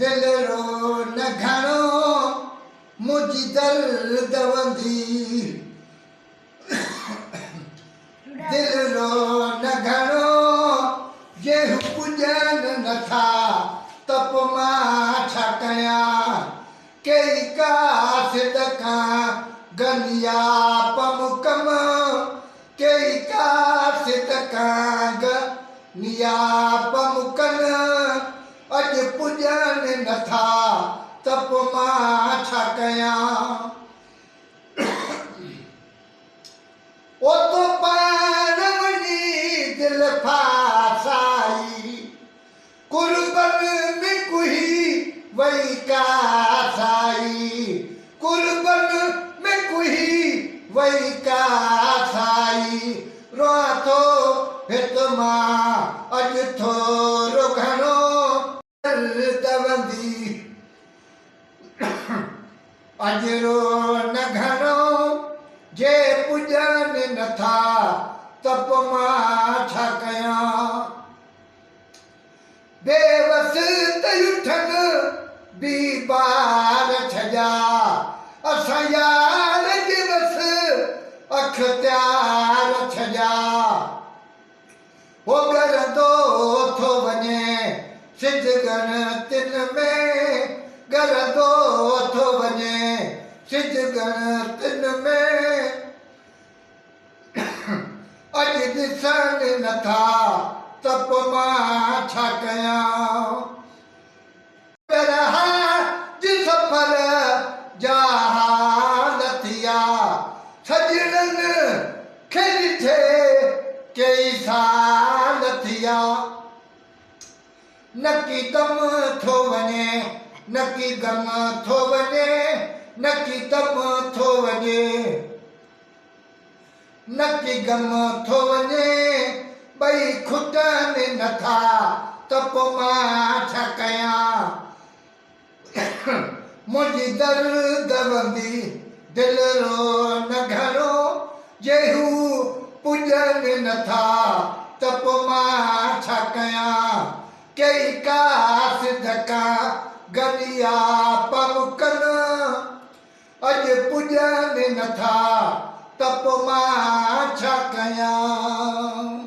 दिल रो न घणो मुझी दर्द वंदी दिल रो न घणो जे पुॼन नथा तप मां छा कयां कई का सिदकां गनिया पमुकम कई का सिदकां गनिया पमुकन अज पुॼन नथा तप मां छा कयां ओ तो पाण वञी दिल फासाई कुर्बन में कुही वही का साई कुर्बन में कुही वही का साई रोआ थो हित मां अज थोरो घणो दवंदी अज रो न घणो जे पुॼन नथा तप मां छा कयां बेवस तयुठन बी बार छजा असां यार दिवस अख्तियार छजा हो गरंदो थो वञे सिजगन तिन में गरंदो थो वञे सिजगन तिन में अज ॾिसण नथा तप मां छा कयां सफ़र जा हाल थिया सजणनि खे ॾिठे कई साल थिया नकी कम थो वञे नकी गम थो वञे नकी कम थो वञे नकी गम थो वञे ॿई खुटनि नथा तप मां छा कयां मुंहिंजी दर्द वंदी दिल रो न घणो जे हू पुॼन नथा तप मां छा कयां कई का सिदकां गलिया पमुकन अज पुॼन नथा तप मां छा कयां।